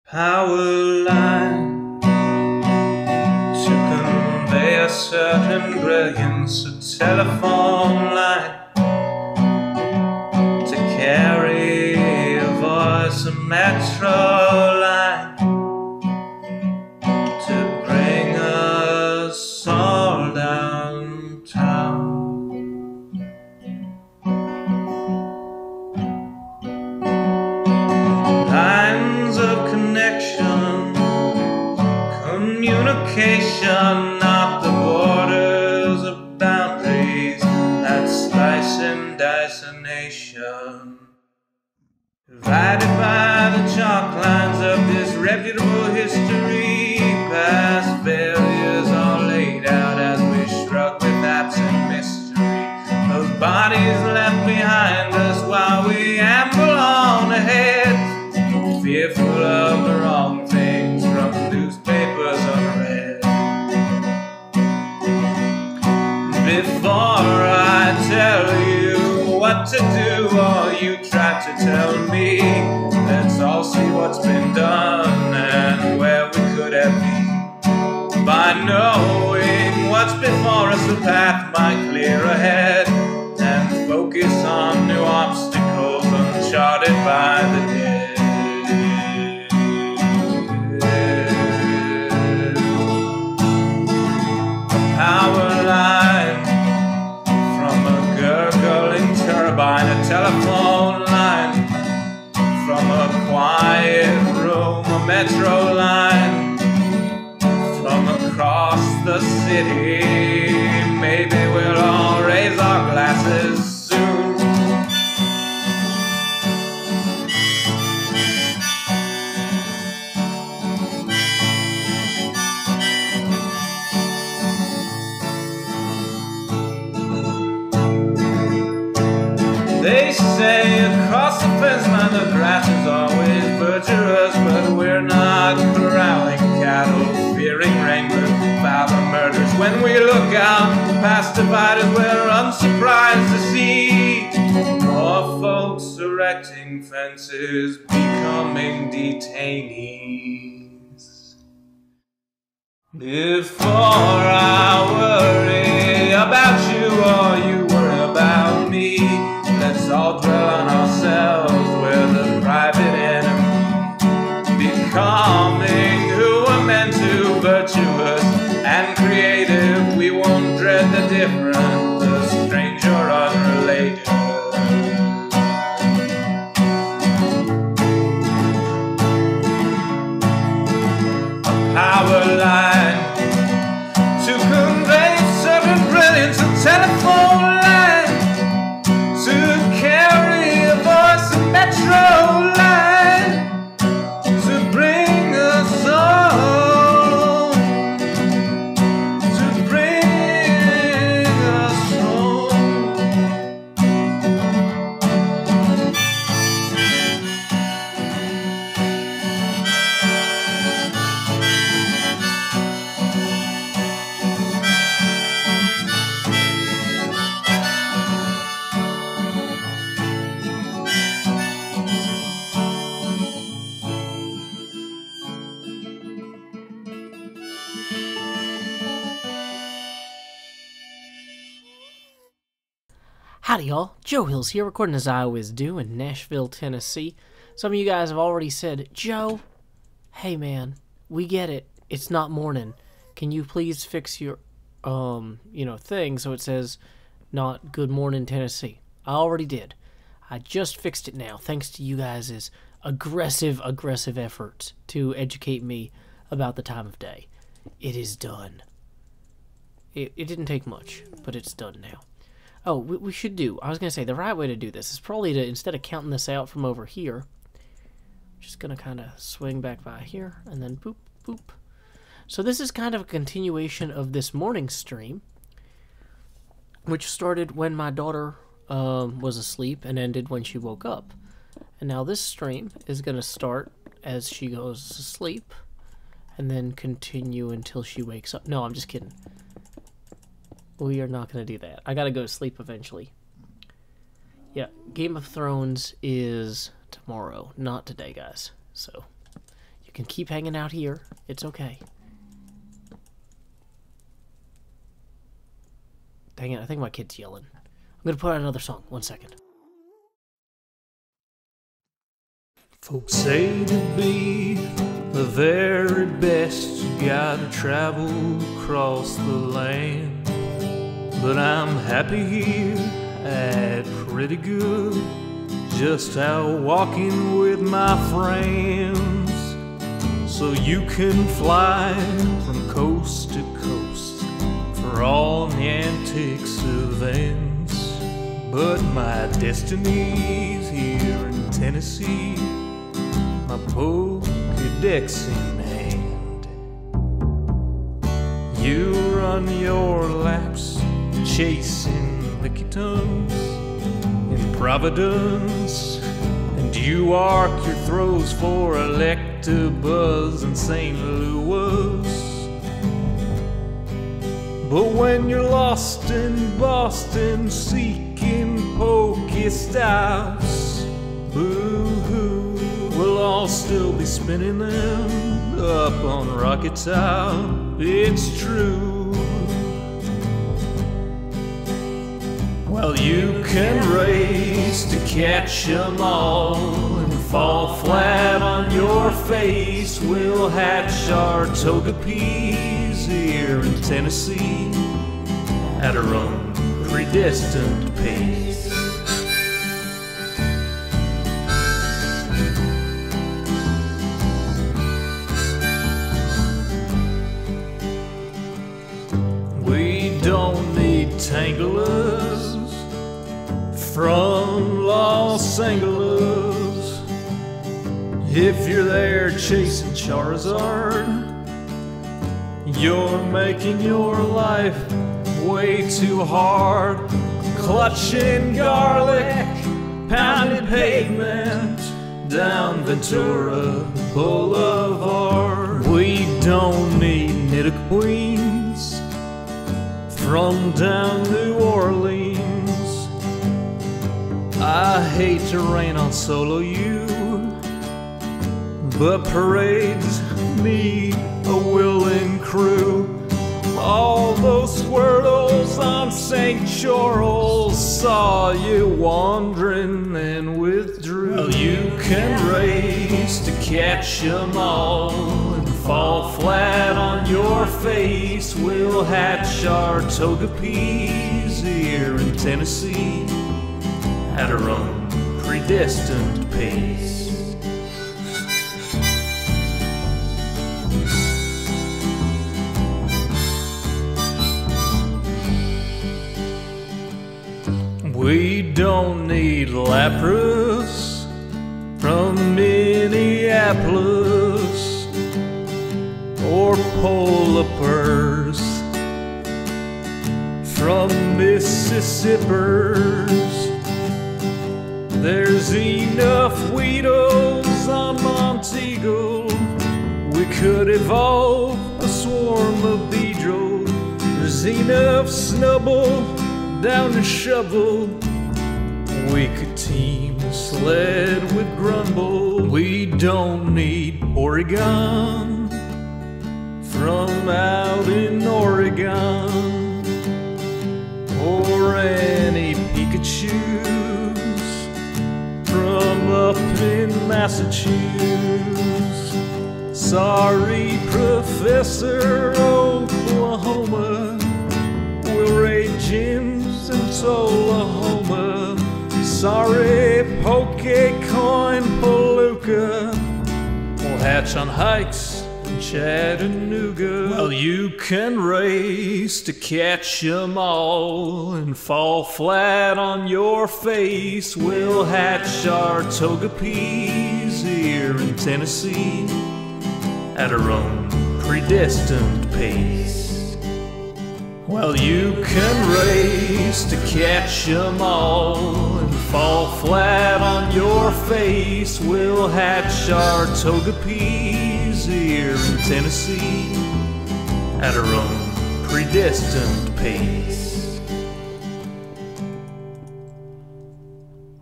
Power line to convey a certain brilliance, a telephone line to carry a voice, a metro line to bring us all downtown. Lines of connection, communication, not the borders of boundaries that slice and dice a nation. Divided by the chalk lines of disreputable history, past failures are laid out as we shrug with absent mystery. Those bodies left behind us while we amble on ahead, fearful of the wrong things from newspapers unread. Before I tell you what to do, or you try to tell me, let's all see what's been done and where we could have been. By knowing what's before us, the path might clear ahead, and focus on new obstacles uncharted by the dead. Power line from a gurgling turbine, a telephone line from a quiet room, a metro line from across the city. Maybe we'll all raise our glasses soon. They say across the fence line the grass is always verdurous, but we're not corralling cattle, fearing rainbows, violent murders. When we look out past dividers, we're unsurprised to see more folks erecting fences, becoming detainees. Before I worry about you or you worry about me, let's all dwell on ourselves, we're the private enemy. Becoming who we're meant to, virtuous and creative. We won't dread the different, the strange or unrelated. A power line to convey certain brilliance, a telephone line to carry a voice, a metro line to bring us home, to bring us home. Howdy y'all, Joe Hills here, recording as I always do in Nashville, Tennessee. Some of you guys have already said, Joe, hey man, we get it, it's not morning. Can you please fix your, thing so it says not good morning Tennessee? I already did. I just fixed it now, thanks to you guys' aggressive efforts to educate me about the time of day. It is done. It didn't take much, but it's done now. Oh, we should do, I was going to say, the right way to do this is probably to, instead of counting this out from over here, just going to kind of swing back by here, and then boop, boop. So this is kind of a continuation of this morning stream, which started when my daughter was asleep and ended when she woke up. And now this stream is going to start as she goes to sleep, and then continue until she wakes up. No, I'm just kidding. We are not going to do that. I gotta go to sleep eventually. Yeah, Game of Thrones is tomorrow, not today, guys. So, you You can keep hanging out here. It's okay. Dang it, I think my kid's yelling. I'm gonna put on another song. 1 second. Folks say to be the very best, you gotta travel across the land. But I'm happy here at pretty good, just out walking with my friends. So you can fly from coast to coast for all the antics of ends. But my destiny's here in Tennessee, my Pokedex in hand. You run your laps chasing the kittens in Providence, and you arc your throws for Electabuzz in St. Louis. But when you're lost in Boston seeking Pokestops, boo-hoo, we'll all still be spinning them up on Rocket Top. It's true. Well, you can race to catch 'em all and fall flat on your face. We'll hatch our Togepi's here in Tennessee at our own predestined pace. We don't need Tanglers from Los Angeles. If you're there chasing Charizard, you're making your life way too hard. Clutching garlic, pounding pavement down Ventura Boulevard. We don't need Nidoqueens from down New Orleans. I hate to rain on solo you, but parades need a willing crew. All those Squirtles on St. Charles saw you wandering and withdrew. Well, you can race to catch 'em all and fall flat on your face. We'll hatch our Togepi's here in Tennessee at our own predestined pace. We don't need Lapras from Minneapolis or Polipers from Mississippers. There's enough Weedles on Monteagle. We could evolve a swarm of Beedrill. There's enough Snubble down to Shovel. We could team Sled with Grumble. We don't need Oregon from out in Oregon, or any Pikachus from up in Massachusetts. Sorry, Professor Oklahoma, we'll raid gyms in Tullahoma. Sorry, Pokecoin Palooka, we'll hatch on hikes in Chattanooga. Well, you can race to catch 'em all and fall flat on your face. We'll hatch our Togepi's here in Tennessee at our own predestined pace. Well, you can race to catch 'em all and fall flat on your face. We'll hatch our Togepi's here in Tennessee at our own predestined pace.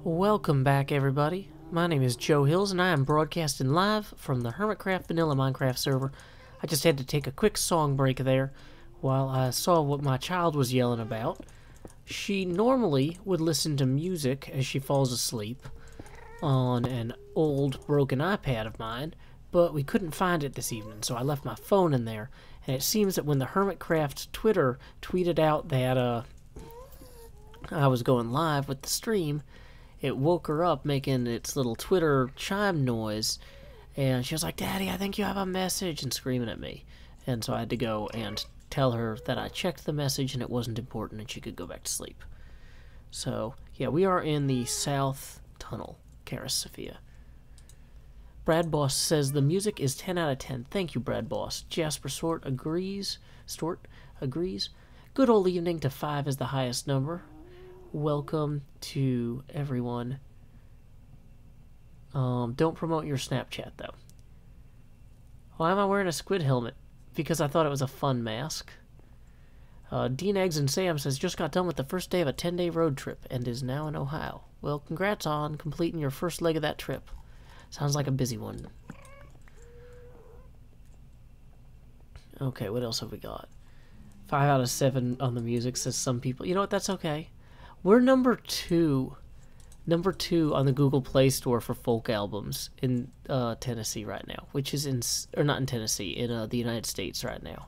Welcome back, everybody. My name is Joe Hills, and I am broadcasting live from the Hermitcraft Vanilla Minecraft server. I just had to take a quick song break there while I saw what my child was yelling about. She normally would listen to music as she falls asleep on an old broken iPad of mine, but we couldn't find it this evening, so I left my phone in there. And it seems that when the Hermitcraft Twitter tweeted out that I was going live with the stream, it woke her up making its little Twitter chime noise, and she was like, "Daddy, I think you have a message," and screaming at me. And so I had to go and tell her that I checked the message and it wasn't important and she could go back to sleep. So, yeah, we are in the South Tunnel, Karis Sophia. Brad Boss says the music is 10 out of 10. Thank you, Brad Boss. Jasper Stort agrees. Good old evening to 5 is the highest number. Welcome to everyone. Don't promote your Snapchat, though. Why am I wearing a squid helmet? Because I thought it was a fun mask. Dean Eggs and Sam says, just got done with the first day of a 10-day road trip and is now in Ohio. Well, congrats on completing your first leg of that trip. Sounds like a busy one. Okay, what else have we got? 5 out of 7 on the music, says some people. You know what, that's okay. We're number 2 on the Google Play Store for folk albums in Tennessee right now, which is not in Tennessee, in the United States right now,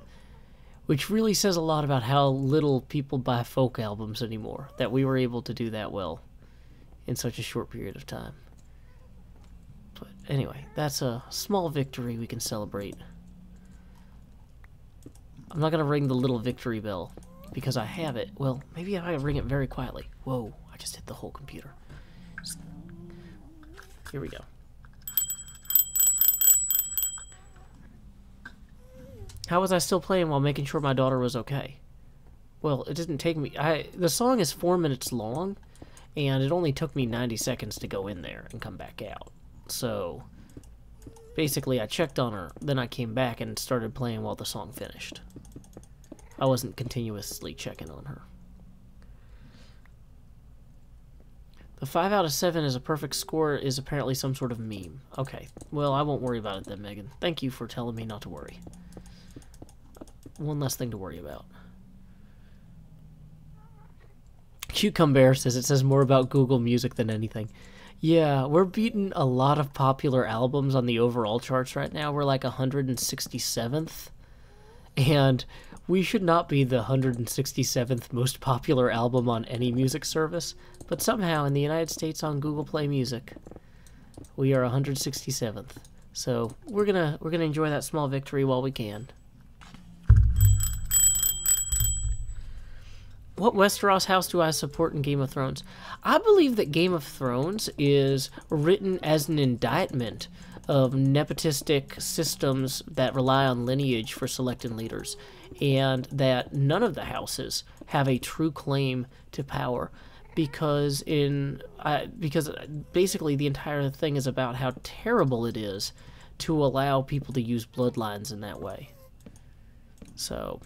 which really says a lot about how little people buy folk albums anymore, that we were able to do that well in such a short period of time. But anyway, that's a small victory we can celebrate. I'm not going to ring the little victory bell because I have it. Well, maybe I ring it very quietly. Whoa, I just hit the whole computer. Here we go. How was I still playing while making sure my daughter was okay? Well, it didn't take me... the song is 4 minutes long, and it only took me 90 seconds to go in there and come back out. So, basically, I checked on her, then I came back and started playing while the song finished. I wasn't continuously checking on her. The 5 out of 7 is a perfect score is apparently some sort of meme. Okay, well, I won't worry about it then, Megan. Thank you for telling me not to worry. One less thing to worry about. Cucumber says it says more about Google Music than anything. Yeah, we're beating a lot of popular albums on the overall charts right now. We're like 167th. And we should not be the 167th most popular album on any music service, but somehow in the United States on Google Play Music, we are 167th. So we're gonna enjoy that small victory while we can. What Westeros house do I support in Game of Thrones? I believe that Game of Thrones is written as an indictment of nepotistic systems that rely on lineage for selecting leaders, and that none of the houses have a true claim to power, because basically the entire thing is about how terrible it is to allow people to use bloodlines in that way. So,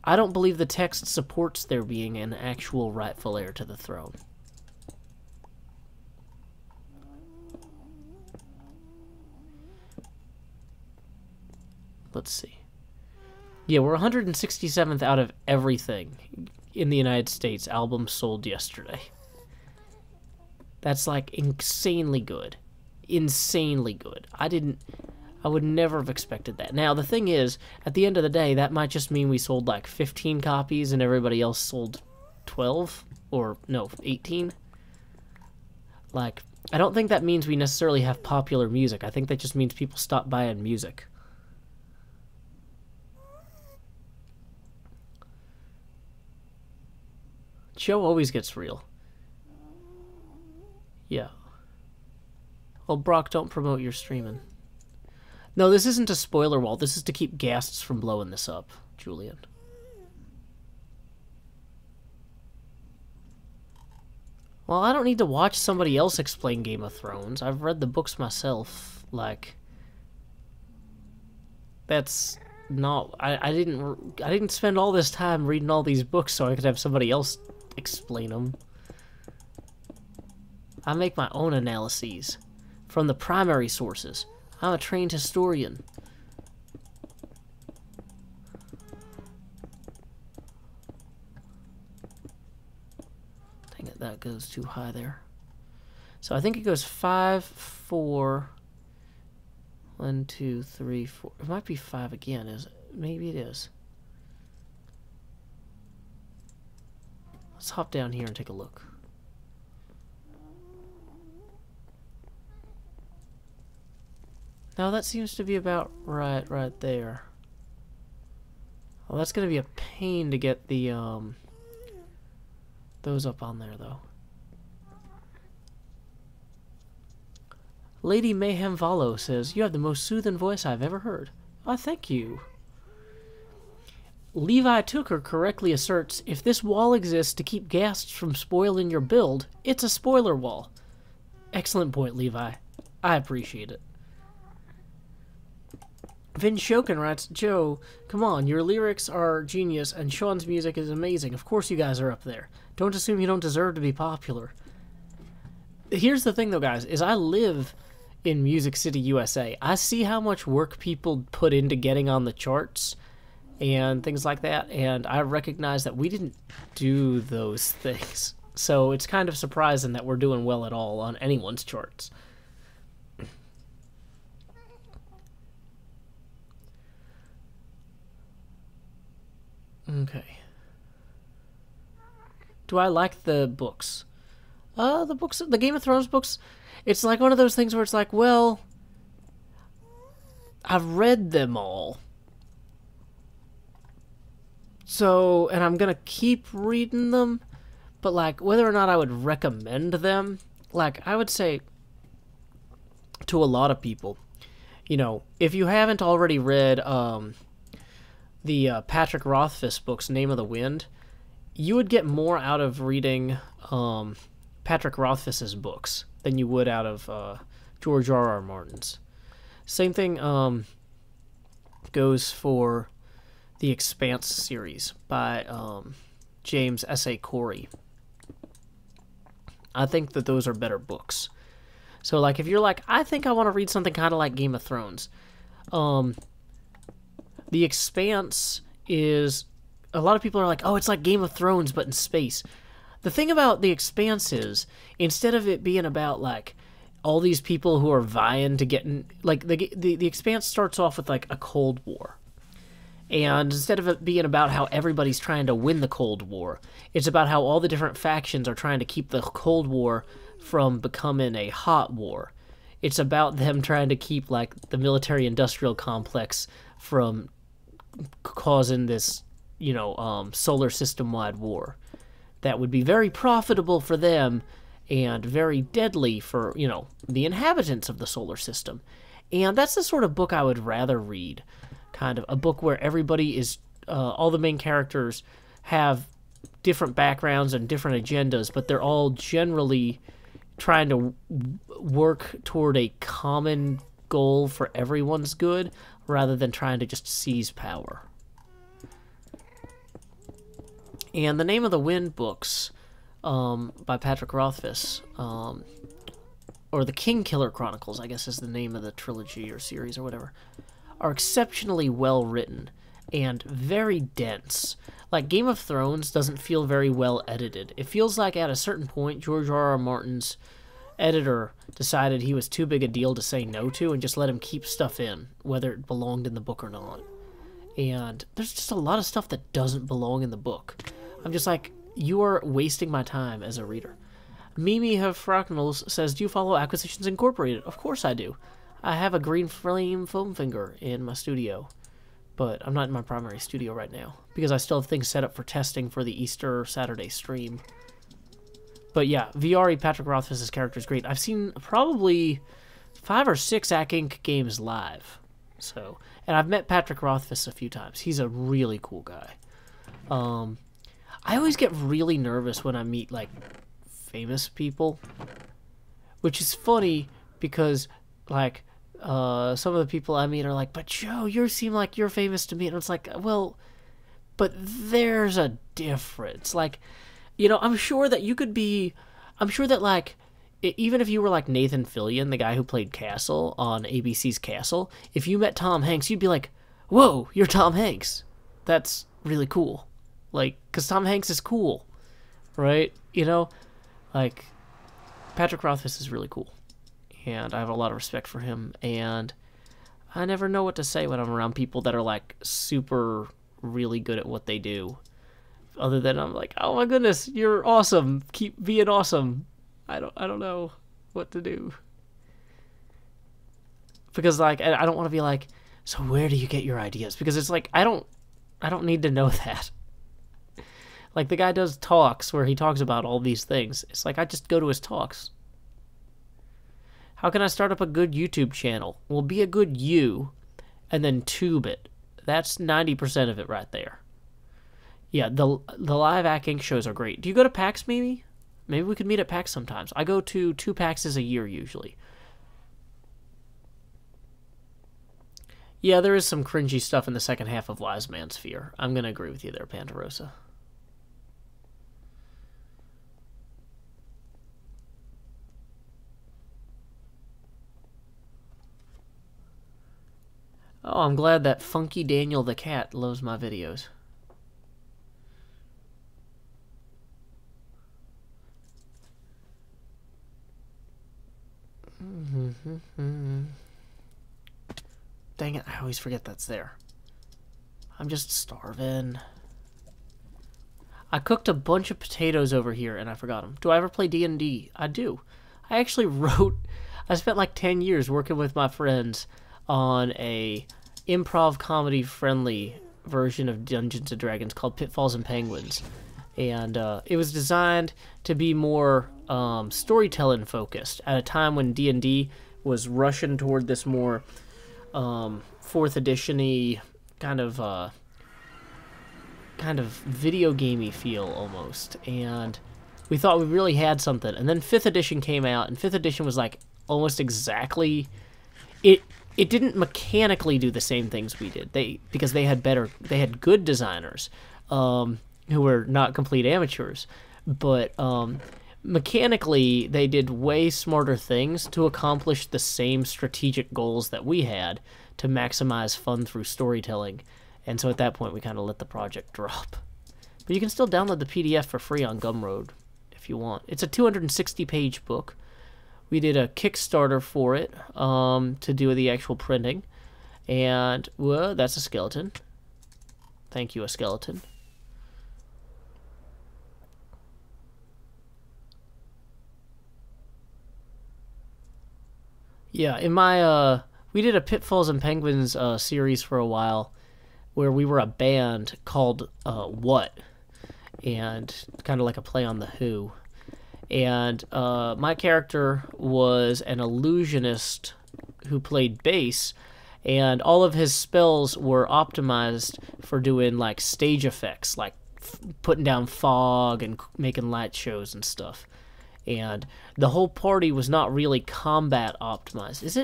I don't believe the text supports there being an actual rightful heir to the throne. Let's see. Yeah, we're 167th out of everything in the United States albums sold yesterday. That's like insanely good. Insanely good. I would never have expected that. Now, the thing is, at the end of the day, that might just mean we sold like 15 copies and everybody else sold 12? Or, no, 18? Like, I don't think that means we necessarily have popular music. I think that just means people stop buying music. Joe always gets real. Yeah. Well, Brock, don't promote your streaming. No, this isn't a spoiler wall. This is to keep ghasts from blowing this up, Julian. Well, I don't need to watch somebody else explain Game of Thrones. I've read the books myself. Like, that's not... I didn't spend all this time reading all these books so I could have somebody else explain them. I make my own analyses. from the primary sources. I'm a trained historian. Dang it, that goes too high there. So I think it goes 5, 4, 1, 2, 3, 4. It might be 5 again, is it? Maybe it is. Let's hop down here and take a look. Now that seems to be about right there. Well, that's gonna be a pain to get the those up on there though. Lady Mayhem Valo says, "You have the most soothing voice I've ever heard." Oh, thank you. Levi Tooker correctly asserts, "If this wall exists to keep guests from spoiling your build, it's a spoiler wall." Excellent point, Levi. I appreciate it. Vin Shokin writes, "Joe, come on, your lyrics are genius and Sean's music is amazing. Of course you guys are up there. Don't assume you don't deserve to be popular." Here's the thing though, guys, is I live in Music City, USA. I see how much work people put into getting on the charts and things like that, and I recognize that we didn't do those things. So it's kind of surprising that we're doing well at all on anyone's charts. Okay. Do I like the books? The Game of Thrones books, it's like one of those things where it's like, well, I've read them all. So, and I'm gonna keep reading them, but like, whether or not I would recommend them, like, I would say to a lot of people, you know, if you haven't already read, the Patrick Rothfuss books, Name of the Wind, you would get more out of reading Patrick Rothfuss's books than you would out of George R.R. Martin's. Same thing goes for the Expanse series by James S.A. Corey. I think that those are better books. So, like, if you're like, I think I want to read something kind of like Game of Thrones, The Expanse is... A lot of people are like, oh, it's like Game of Thrones, but in space. The thing about The Expanse is, instead of it being about, like, all these people who are vying to get in... Like, the Expanse starts off with, like, a Cold War. And instead of it being about how everybody's trying to win the Cold War, it's about how all the different factions are trying to keep the Cold War from becoming a hot war. It's about them trying to keep, like, the military-industrial complex from causing this, you know, solar system-wide war that would be very profitable for them and very deadly for, you know, the inhabitants of the solar system. And that's the sort of book I would rather read. Kind of a book where everybody is, all the main characters have different backgrounds and different agendas, but they're all generally trying to work toward a common goal for everyone's good, rather than trying to just seize power. And the Name of the Wind books by Patrick Rothfuss, or the King Killer Chronicles, I guess is the name of the trilogy or series or whatever, are exceptionally well written and very dense. Like, Game of Thrones doesn't feel very well edited. It feels like at a certain point George R.R. Martin's editor decided he was too big a deal to say no to and just let him keep stuff in, whether it belonged in the book or not. And there's just a lot of stuff that doesn't belong in the book. I'm just like, you are wasting my time as a reader. Mimi of Fractals says, "Do you follow Acquisitions Incorporated?" Of course I do. I have a green flame foam finger in my studio, but I'm not in my primary studio right now because I still have things set up for testing for the Easter Saturday stream. But yeah, VRE Patrick Rothfuss's character is great. I've seen probably 5 or 6 Ac Inc. games live. So, and I've met Patrick Rothfuss a few times. He's a really cool guy. I always get really nervous when I meet, like, famous people, which is funny because, like, some of the people I meet are like, "But Joe, you seem like you're famous to me," and it's like, well, but there's a difference. Like, you know, I'm sure that you could be, I'm sure that, like, even if you were like Nathan Fillion, the guy who played Castle on ABC's Castle, if you met Tom Hanks, you'd be like, whoa, you're Tom Hanks. That's really cool. Like, because Tom Hanks is cool, right? You know, like, Patrick Rothfuss is really cool. And I have a lot of respect for him. And I never know what to say when I'm around people that are, like, super really good at what they do. Other than I'm like, oh my goodness, you're awesome. Keep being awesome. I don't know what to do. Because, like, I don't want to be like, so where do you get your ideas? Because it's like, I don't need to know that. Like, the guy does talks where he talks about all these things. It's like, I just go to his talks. How can I start up a good YouTube channel? Well, be a good you, and then tube it. That's 90% of it right there. Yeah, the live acting shows are great. Do you go to PAX, maybe? Maybe we could meet at PAX sometimes. I go to 2 PAXs a year, usually. Yeah, there is some cringy stuff in the second half of Wise Man's Fear. I'm going to agree with you there, Pantarosa. Oh, I'm glad that Funky Daniel the cat loves my videos. Dang it, I always forget that's there. I'm just starving. I cooked a bunch of potatoes over here and I forgot them. Do I ever play D&D? I do. I actually I spent like 10 years working with my friends on a improv comedy friendly version of Dungeons & Dragons called Pitfalls and Penguins. And it was designed to be more storytelling focused at a time when D&D was rushing toward this more 4th edition-y kind of video gamey feel almost. And we thought we really had something. And then 5th edition came out, and 5th edition was like almost exactly it didn't mechanically do the same things we did. Because they had good designers who were not complete amateurs, but mechanically they did way smarter things to accomplish the same strategic goals that we had to maximize fun through storytelling. And so at that point we kind of let the project drop. But you can still download the PDF for free on Gumroad if you want. It's a 260-page book. We did a Kickstarter for it to do the actual printing. And, well, that's a skeleton. Thank you, a skeleton. Yeah, in my, we did a Pitfalls and Penguins series for a while where we were a band called What? And kind of like a play on The Who. And my character was an illusionist who played bass, and all of his spells were optimized for doing like stage effects, like putting down fog and making light shows and stuff. And the whole party was not really combat optimized. Is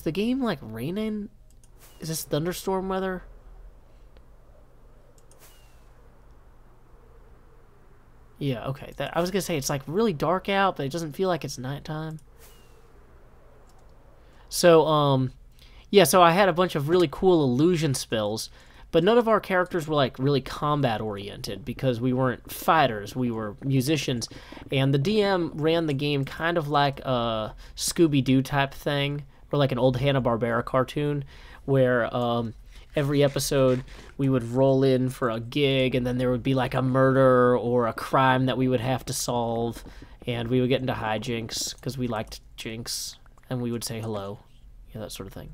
the game like raining? Is this thunderstorm weather? Yeah, okay. I was gonna say it's like really dark out, but it doesn't feel like it's nighttime. So, yeah, so I had a bunch of really cool illusion spells, but none of our characters were like really combat oriented because we weren't fighters, we were musicians, and the DM ran the game kind of like a Scooby-Doo type thing, or like an old Hanna-Barbera cartoon, where every episode we would roll in for a gig, and then there would be like a murder or a crime that we would have to solve, and we would get into hijinks because we liked jinx, and we would say hello, yeah, that sort of thing.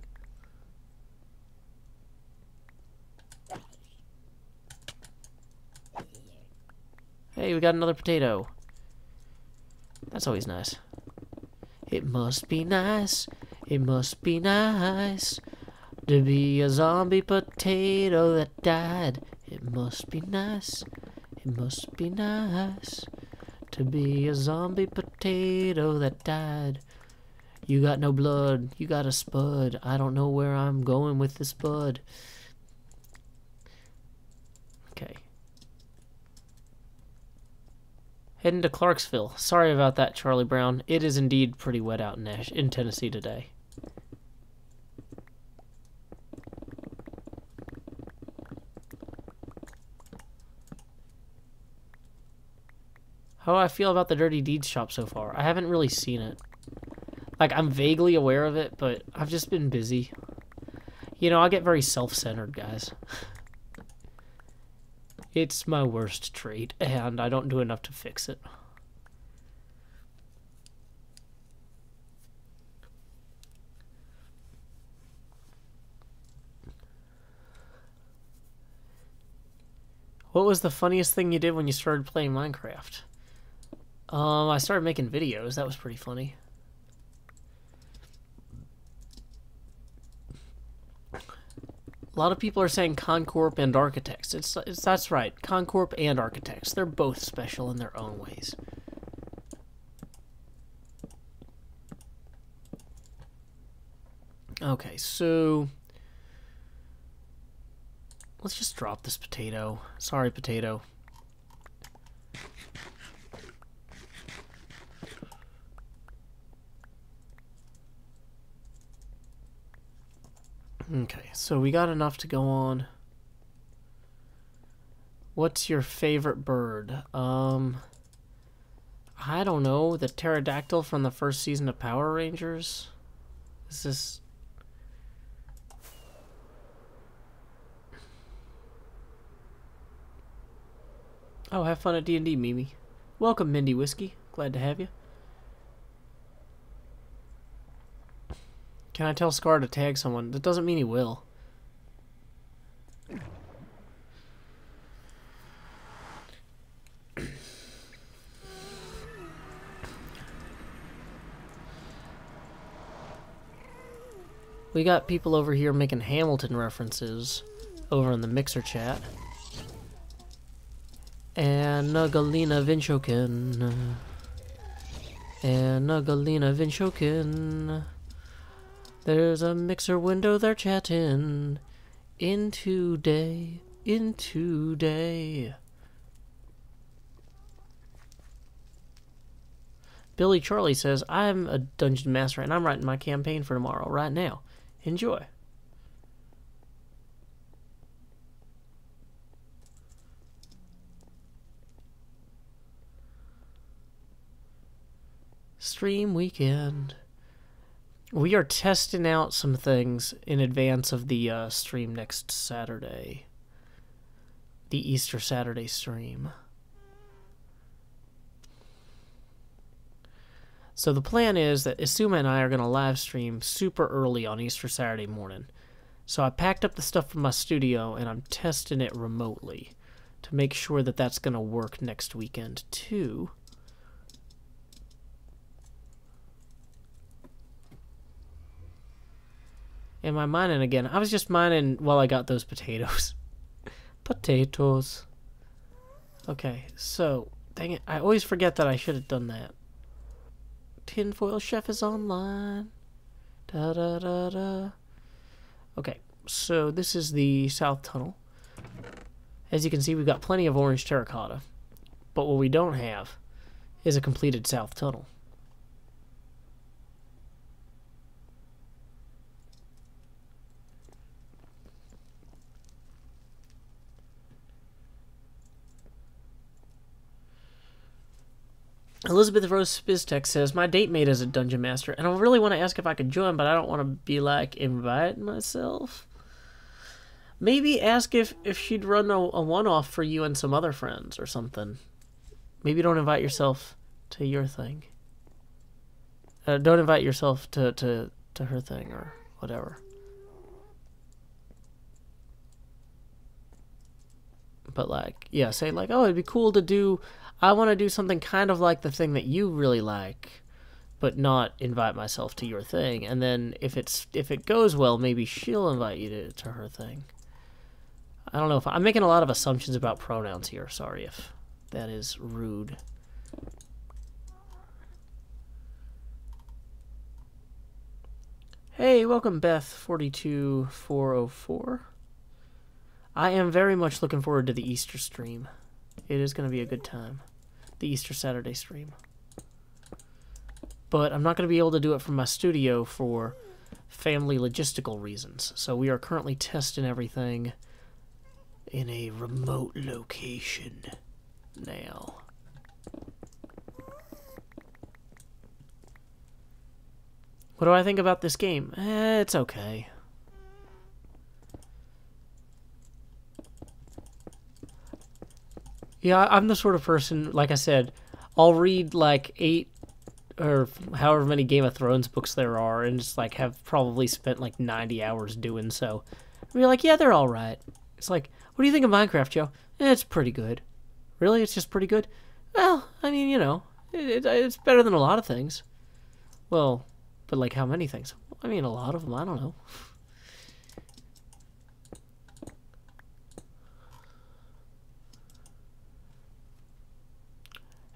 Hey, we got another potato. That's always nice. It must be nice. It must be nice to be a zombie potato that died. It must be nice. It must be nice to be a zombie potato that died. You got no blood. You got a spud. I don't know where I'm going with this bud. Okay. Heading to Clarksville. Sorry about that, Charlie Brown. It is indeed pretty wet out in Tennessee today. How do I feel about the Dirty Deeds shop so far? I haven't really seen it. Like, I'm vaguely aware of it, but I've just been busy. You know, I get very self-centered, guys. It's my worst trait, and I don't do enough to fix it. What was the funniest thing you did when you started playing Minecraft? I started making videos. That was pretty funny. A lot of people are saying Concorp and Architects. That's right. Concorp and Architects. They're both special in their own ways. Okay, so let's just drop this potato. Sorry, potato. Okay, so we got enough to go on. What's your favorite bird? I don't know. The pterodactyl from the first season of Power Rangers? Is this... Oh, have fun at D&D, Mimi. Welcome, Mindy Whiskey. Glad to have you. Can I tell Scar to tag someone? That doesn't mean he will. We got people over here making Hamilton references over in the Mixer chat. Anna Galina Vinshokin. Anna Galina Vinshokin. There's a Mixer window they're chatting. Into day. Billy Charlie says, I'm a dungeon master and I'm writing my campaign for tomorrow right now. Enjoy. Stream weekend. We are testing out some things in advance of the stream next Saturday. The Easter Saturday stream. So the plan is that Isuma and I are going to live stream super early on Easter Saturday morning. So I packed up the stuff from my studio and I'm testing it remotely to make sure that that's going to work next weekend too. Am I mining again? I was just mining while I got those potatoes. Potatoes. Okay, so, dang it. I always forget that I should have done that. Tinfoil Chef is online. Da da da da. Okay, so this is the South Tunnel. As you can see, we've got plenty of orange terracotta. But what we don't have is a completed South Tunnel. Elizabeth Rose Spiztech says, my date mate is a dungeon master, and I really want to ask if I could join, but I don't want to be like, invite myself. Maybe ask if she'd run a one-off for you and some other friends or something. Maybe don't invite yourself to your thing. Don't invite yourself to her thing or whatever. But like, yeah, say like, oh, it'd be cool to do... I want to do something kind of like the thing that you really like, but not invite myself to your thing. And then if it goes well, maybe she'll invite you to her thing. I don't know if I'm making a lot of assumptions about pronouns here. Sorry if that is rude. Hey, welcome Beth42404. I am very much looking forward to the Easter stream. It is going to be a good time. the Easter Saturday stream. But I'm not going to be able to do it from my studio for family logistical reasons. So we are currently testing everything in a remote location now. What do I think about this game? It's okay. Yeah, I'm the sort of person, like I said, I'll read like 8 or however many Game of Thrones books there are and just like have probably spent like 90 hours doing so. And you're like, yeah, they're all right. It's like, what do you think of Minecraft, Joe? It's pretty good. Really? It's just pretty good? Well, I mean, you know, it's better than a lot of things. Well, but like how many things? I mean, a lot of them, I don't know.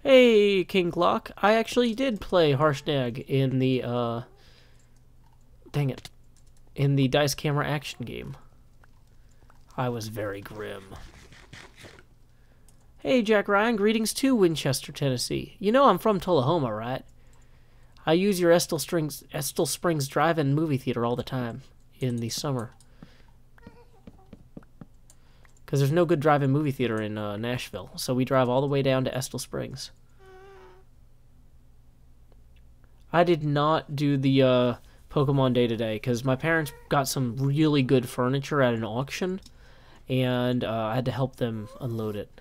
Hey, King Clock. I actually did play Harshnag in the, dang it, in the Dice Camera action game. I was very grim. Hey, Jack Ryan. Greetings to Winchester, Tennessee. You know I'm from Tullahoma, right? I use your Estill Springs Drive-In movie theater all the time in the summer. Because there's no good drive-in movie theater in Nashville, so we drive all the way down to Estill Springs. I did not do the Pokemon Day today, because my parents got some really good furniture at an auction, and I had to help them unload it.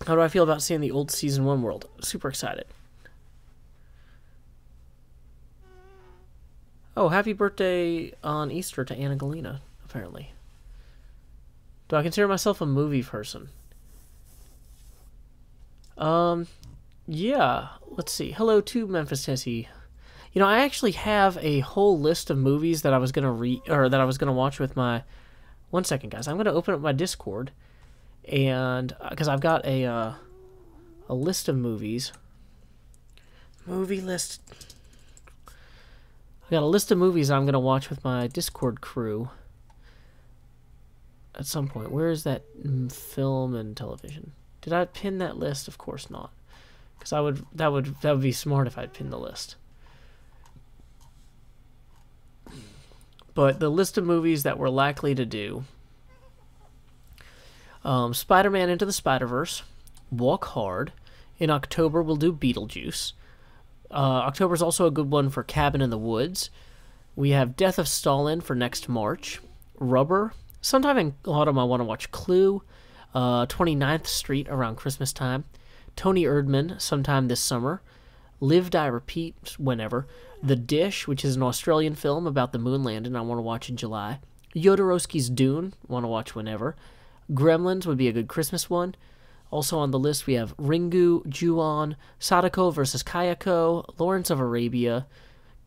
How do I feel about seeing the old Season 1 world? Super excited. Oh, happy birthday on Easter to Anna Galena, apparently. Do I consider myself a movie person? Yeah. Let's see. Hello to Memphis, Tennessee. You know, I actually have a whole list of movies that I was gonna watch with my. One second, guys. I'm gonna open up my Discord, and because I've got a list of movies. Movie list. I got a list of movies I'm going to watch with my Discord crew at some point. Where is that film and television? Did I pin that list? Of course not. Because that would be smart if I'd pinned the list. But the list of movies that we're likely to do. Spider-Man Into the Spider-Verse. Walk Hard. In October we'll do Beetlejuice. October's also a good one for Cabin in the Woods. We have Death of Stalin for next March. Rubber. Sometime in autumn I want to watch Clue. 29th Street around Christmas time. Tony Erdmann sometime this summer. Live, Die, Repeat whenever. The Dish, which is an Australian film about the moon landing, I want to watch in July. Jodorowsky's Dune, want to watch whenever. Gremlins would be a good Christmas one. Also on the list we have Ringu, Ju-on, Sadako vs. Kayako, Lawrence of Arabia,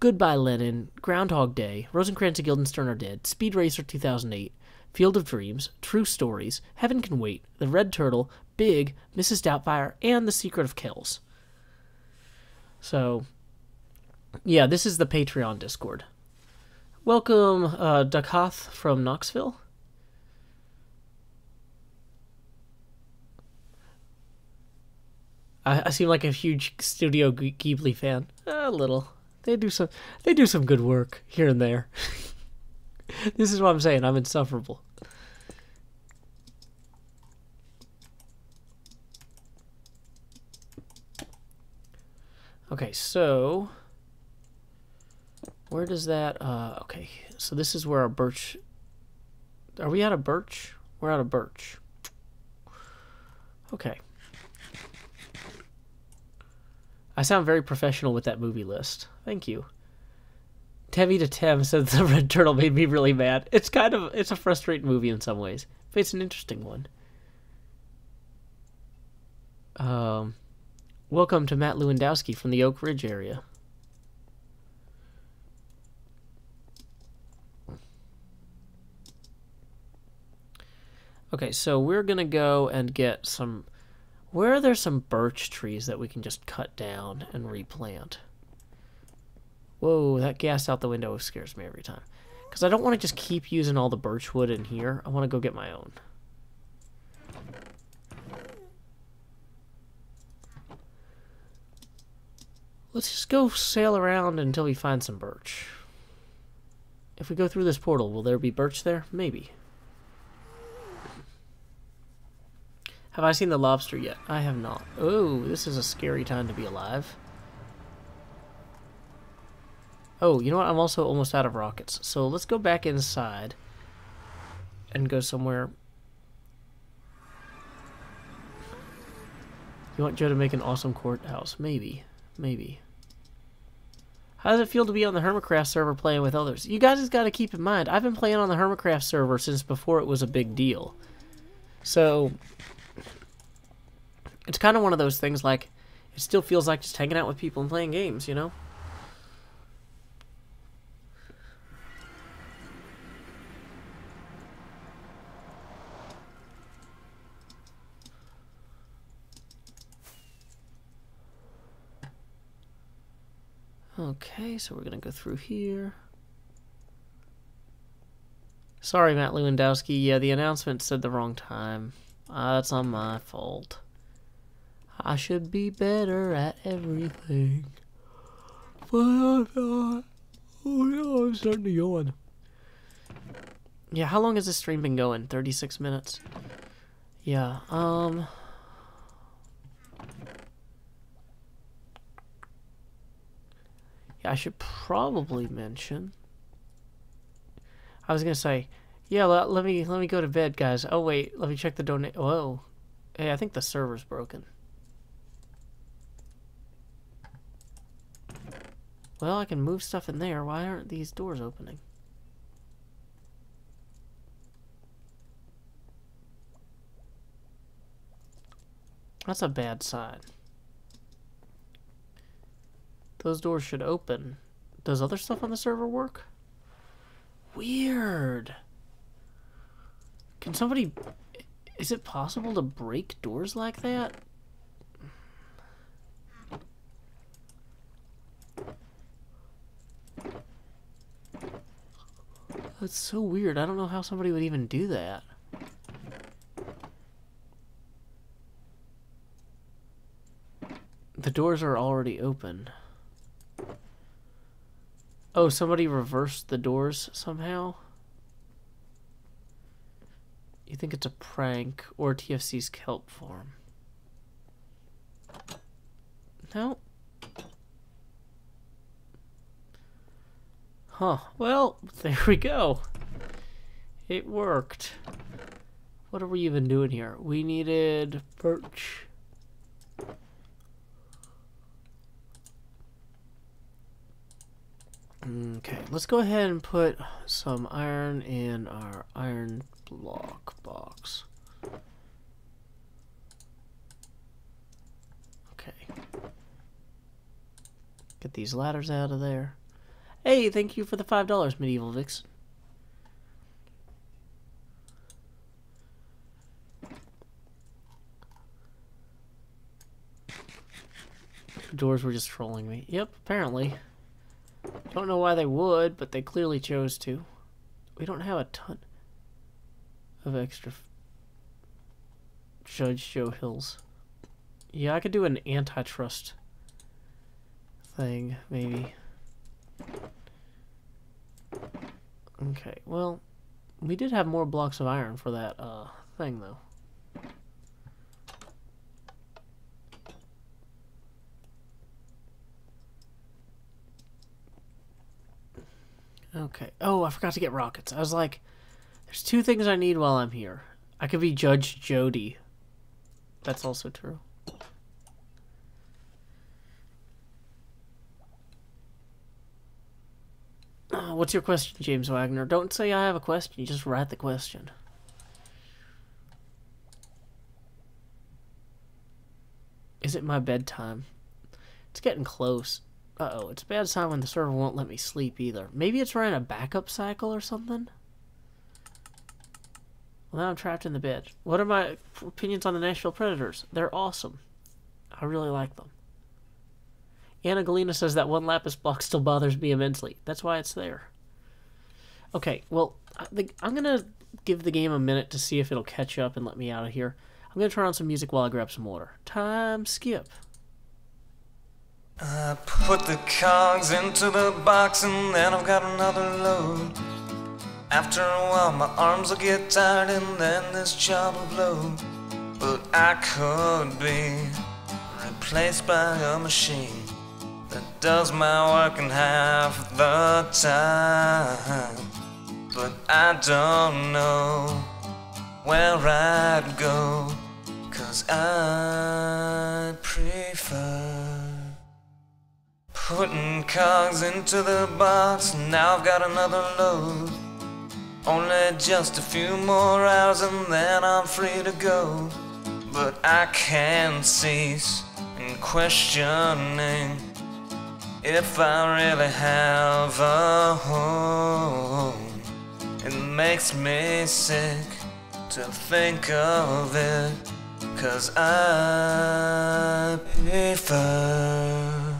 Goodbye Lenin, Groundhog Day, Rosencrantz and Guildenstern Are Dead, Speed Racer 2008, Field of Dreams, True Stories, Heaven Can Wait, The Red Turtle, Big, Mrs. Doubtfire, and The Secret of Kells. So, yeah, this is the Patreon Discord. Welcome, Dakath from Knoxville. I seem like a huge Studio Ghibli fan. A little. They do some good work here and there. This is what I'm saying. I'm insufferable. Okay, so where does that? Okay, so this is where our birch. Are we out of birch? We're out of birch. Okay. I sound very professional with that movie list. Thank you. Tevi to Tem said the Red Turtle made me really mad. It's a frustrating movie in some ways, but it's an interesting one. Welcome to Matt Lewandowski from the Oak Ridge area. Okay, so we're gonna go and get some. Where are there some birch trees that we can just cut down and replant? Whoa, that gas out the window scares me every time. Because I don't want to just keep using all the birch wood in here. I want to go get my own. Let's just go sail around until we find some birch. If we go through this portal, will there be birch there? Maybe. Have I seen the lobster yet? I have not. Oh, this is a scary time to be alive. Oh, you know what? I'm also almost out of rockets. So let's go back inside and go somewhere. You want Joe to make an awesome courthouse? Maybe. Maybe. How does it feel to be on the Hermitcraft server playing with others? You guys just got to keep in mind, I've been playing on the Hermitcraft server since before it was a big deal. So, it's kind of one of those things like, it still feels like just hanging out with people and playing games, you know? Okay, so we're going to go through here. Sorry, Matt Lewandowski. Yeah, the announcement said the wrong time. That's not my fault. I should be better at everything. But I'm not. Oh no, I'm starting to yawn. Yeah, how long has this stream been going? 36 minutes? Yeah, yeah, I should probably mention. I was gonna say, yeah, let me go to bed, guys. Oh wait, let me check the donate. Whoa, hey, I think the server's broken. Well, I can move stuff in there. Why aren't these doors opening? That's a bad sign. Those doors should open. Does other stuff on the server work? Weird. Can somebody... Is it possible to break doors like that? That's so weird. I don't know how somebody would even do that. The doors are already open. Oh, somebody reversed the doors somehow? You think it's a prank or TFC's kelp farm? No. Huh. Well, there we go. It worked. What are we even doing here? We needed birch. Okay, let's go ahead and put some iron in our iron block box. Okay. Get these ladders out of there. Hey, thank you for the $5, Medieval Vixen. The doors were just trolling me. Yep, apparently. Don't know why they would, but they clearly chose to. We don't have a ton of extra Judge Joe Hills. Yeah, I could do an antitrust thing, maybe. Okay, well, we did have more blocks of iron for that thing, though. Okay. Oh, I forgot to get rockets. I was like, there's two things I need while I'm here. I could be Judge Jody. That's also true. What's your question, James Wagner? Don't say I have a question. Just write the question. Is it my bedtime? It's getting close. Uh-oh, it's a bad sign when the server won't let me sleep either. Maybe it's running a backup cycle or something? Well, now I'm trapped in the bed. What are my opinions on the Nashville Predators? They're awesome. I really like them. Anna Galena says that one lapis block still bothers me immensely. That's why it's there. Okay, well, I'm going to give the game a minute to see if it'll catch up and let me out of here. I'm going to turn on some music while I grab some water. Time skip. I put the cogs into the box and then I've got another load. After a while my arms will get tired and then this job will blow. But I could be replaced by a machine that does my work in half the time. But I don't know where I'd go, 'cause I prefer putting cogs into the box. Now I've got another load. Only just a few more hours and then I'm free to go. But I can't cease in questioning if I really have a home. It makes me sick to think of it, 'cause I prefer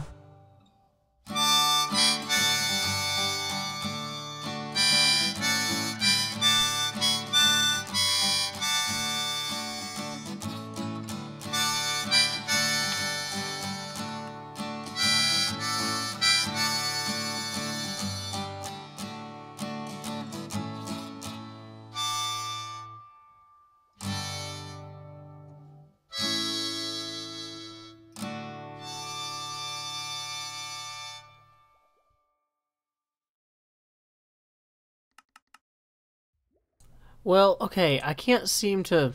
Well, okay, I can't seem to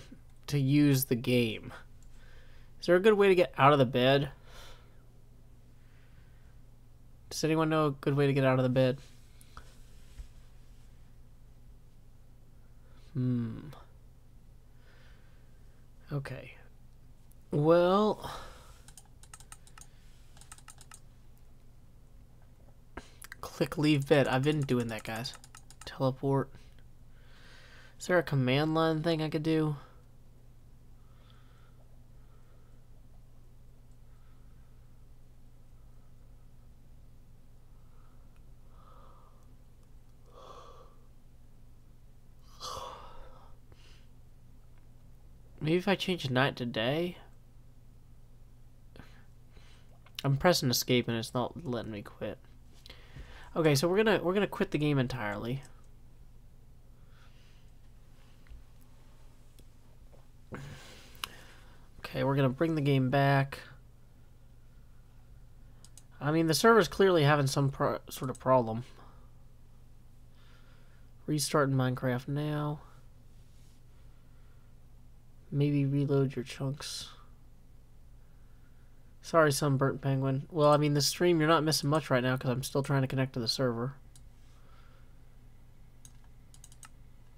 use the game. Is there a good way to get out of the bed? Does anyone know a good way to get out of the bed? Okay. Well, click leave bed. I've been doing that, guys. Teleport. Is there a command line thing I could do? Maybe if I change night to day? I'm pressing escape and it's not letting me quit. Okay, so we're gonna quit the game entirely. Okay, we're gonna bring the game back. I mean, the server's clearly having some sort of problem. Restarting Minecraft now. Maybe reload your chunks. Sorry, sunburnt penguin. Well, I mean, the stream, you're not missing much right now because I'm still trying to connect to the server.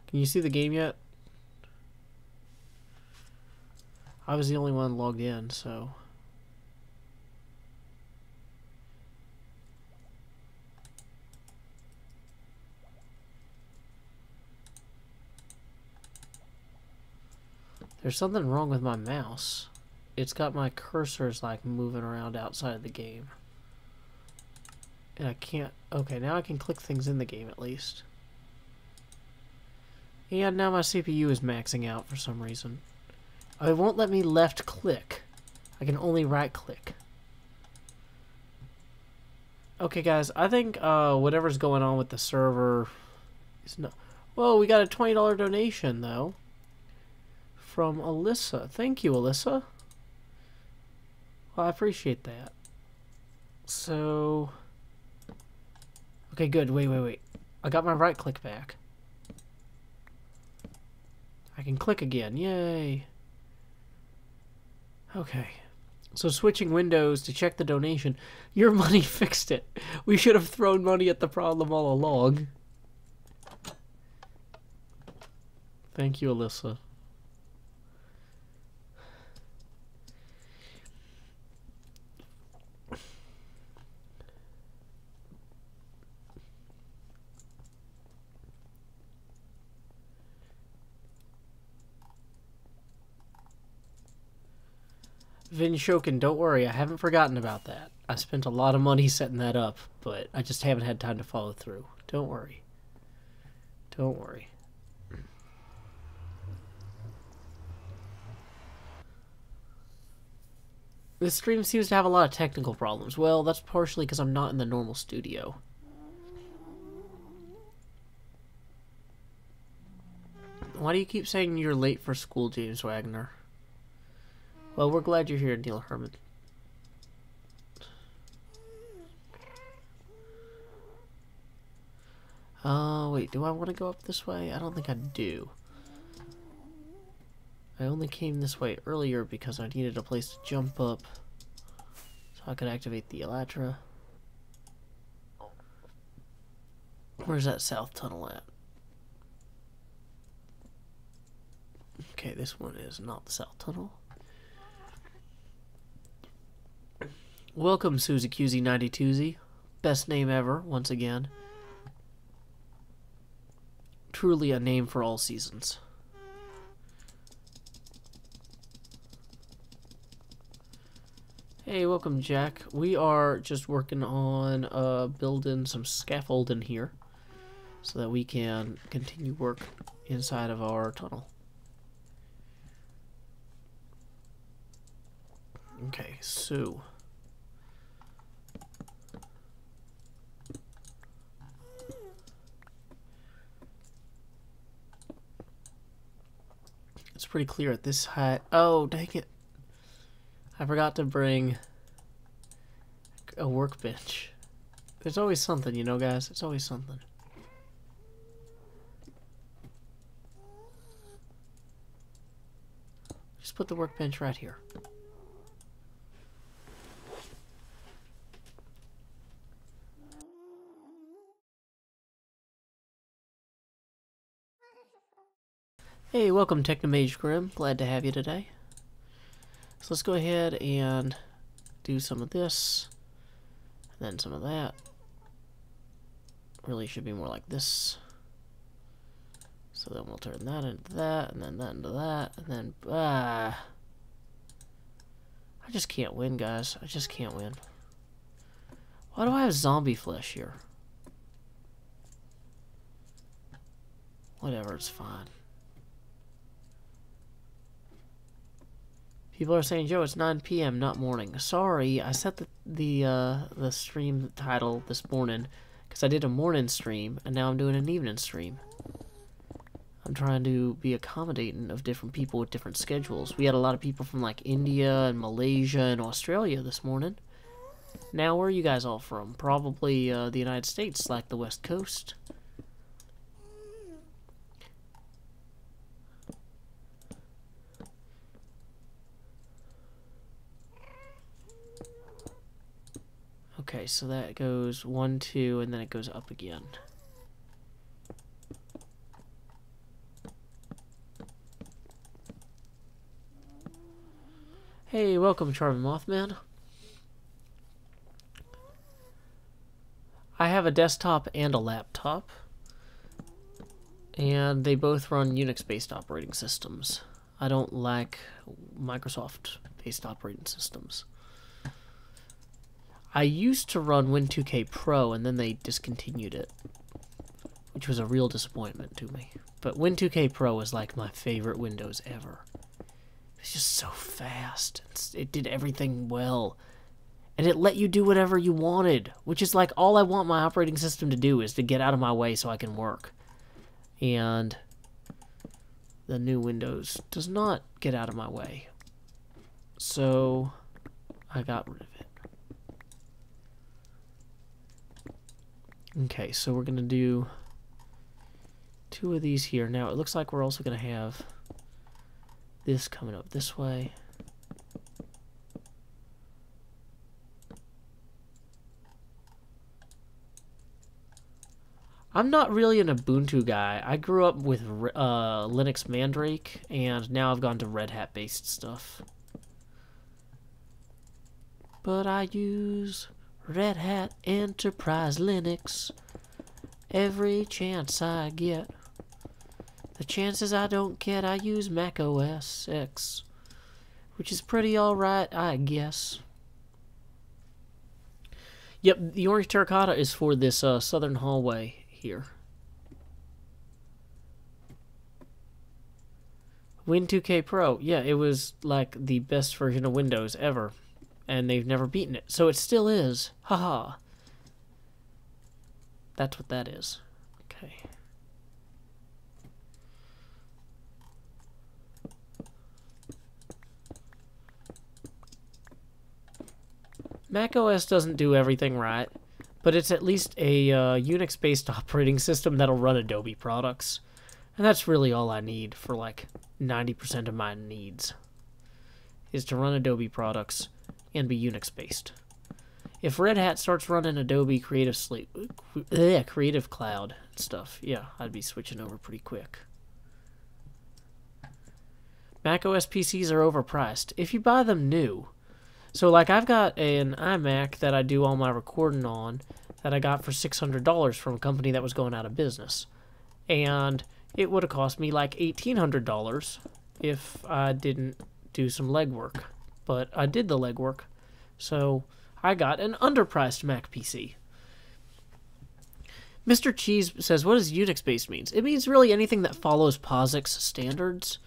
Can you see the game yet? I was the only one logged in, so... There's something wrong with my mouse. It's got my cursors like moving around outside the game. And I can't... Okay, now I can click things in the game at least. And now my CPU is maxing out for some reason. Oh, it won't let me left click. I can only right click. Okay guys, I think whatever's going on with the server is not... Whoa, we got a $20 donation though. From Alyssa. Thank you, Alyssa. Well, I appreciate that. So... Okay, good. Wait. I got my right click back. I can click again. Yay. Okay. So switching windows to check the donation. Your money fixed it. We should have thrown money at the problem all along. Thank you, Alyssa. Vin Shokin, don't worry, I haven't forgotten about that. I spent a lot of money setting that up, but I just haven't had time to follow through. Don't worry. Don't worry. This stream seems to have a lot of technical problems. Well, that's partially because I'm not in the normal studio. Why do you keep saying you're late for school, James Wagner? Well, we're glad you're here, Neil Herman. Wait, do I want to go up this way? I don't think I do. I only came this way earlier because I needed a place to jump up so I could activate the Elytra. Where's that south tunnel at? Okay, this one is not the south tunnel. Welcome, Suzy QZ 92Z. Best name ever, once again. Truly a name for all seasons. Hey, welcome, Jack. We are just working on building some scaffolding here so that we can continue work inside of our tunnel. Okay, so it's pretty clear at this height. Oh, dang it. I forgot to bring a workbench. There's always something, you know, guys. It's always something. Just put the workbench right here. Hey, welcome Technomage Grim. Glad to have you today. So let's go ahead and do some of this, and then some of that. Really should be more like this. So then we'll turn that into that, and then that into that, and then I just can't win, guys. I just can't win. Why do I have zombie flesh here? Whatever, it's fine. People are saying, Joe, it's 9 p.m., not morning. Sorry, I set the stream title this morning because I did a morning stream, and now I'm doing an evening stream. I'm trying to be accommodating of different people with different schedules. We had a lot of people from, like, India and Malaysia and Australia this morning. Now, where are you guys all from? Probably the United States, like the West Coast. Okay, so that goes 1, 2, and then it goes up again. Hey, welcome, Charming Mothman. I have a desktop and a laptop, and they both run Unix-based operating systems. I don't like Microsoft-based operating systems. I used to run Win2K Pro, and then they discontinued it, which was a real disappointment to me. But Win2K Pro was like my favorite Windows ever. It was just so fast. It did everything well. And it let you do whatever you wanted, which is like all I want my operating system to do is to get out of my way so I can work. And the new Windows does not get out of my way. So I got rid of it. Okay, so we're going to do 2 of these here. Now, it looks like we're also going to have this coming up this way. I'm not really an Ubuntu guy. I grew up with Linux Mandrake, and now I've gone to Red Hat-based stuff. But I use Red Hat Enterprise Linux every chance I get. The chances I don't get, I use Mac OS X, which is pretty alright, I guess. Yep, the orange terracotta is for this southern hallway here. Win2K Pro, yeah, it was like the best version of Windows ever. and they've never beaten it. So it still is. Haha. That's what that is. Okay. macOS doesn't do everything right, but it's at least a Unix-based operating system that'll run Adobe products. And that's really all I need for like 90% of my needs, is to run Adobe products and be Unix-based. If Red Hat starts running Adobe Creative Cloud stuff, yeah, I'd be switching over pretty quick. macOS PCs are overpriced if you buy them new. So like I've got an iMac that I do all my recording on that I got for $600 from a company that was going out of business. And it would have cost me like $1,800 if I didn't do some legwork. But I did the legwork, so I got an underpriced Mac PC. Mr. Cheese says, what does Unix-based means? It means really anything that follows POSIX standards.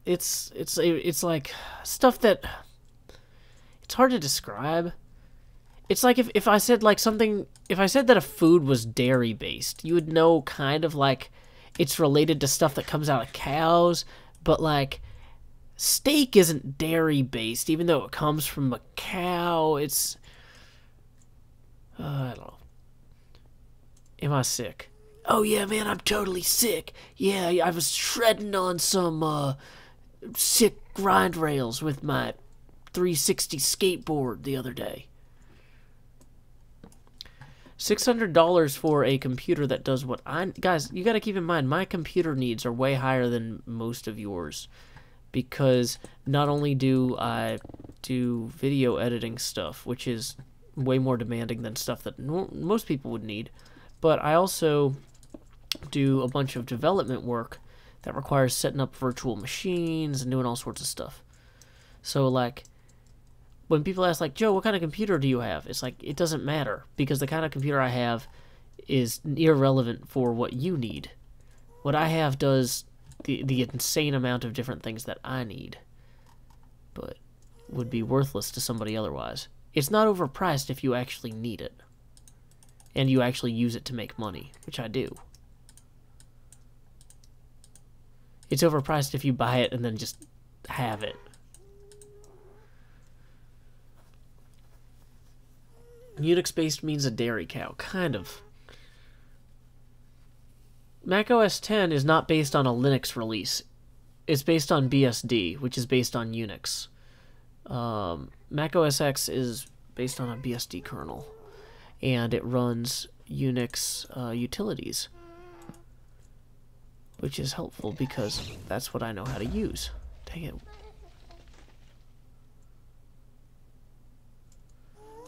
It's like stuff that it's hard to describe. It's like if I said like something, if I said that a food was dairy based, you would know kind of like it's related to stuff that comes out of cows, but like steak isn't dairy based, even though it comes from a cow. It's I don't know. Am I sick? Oh yeah, man, I'm totally sick. Yeah, I was shredding on some sick grind rails with my 360 skateboard the other day. $600 for a computer that does what guys, you got to keep in mind, my computer needs are way higher than most of yours, because not only do I do video editing stuff, which is way more demanding than stuff that most people would need, but I also do a bunch of development work that requires setting up virtual machines and doing all sorts of stuff. So like when people ask like, Joe, what kind of computer do you have? It's like, it doesn't matter, because the kind of computer I have is irrelevant for what you need. What I have does the insane amount of different things that I need, but would be worthless to somebody otherwise. It's not overpriced if you actually need it, and you actually use it to make money, which I do. It's overpriced if you buy it and then just have it. Unix-based means a dairy cow, kind of. macOS 10 is not based on a Linux release. It's based on BSD, which is based on Unix. macOS X is based on a BSD kernel, and it runs Unix utilities, which is helpful because that's what I know how to use. Dang it.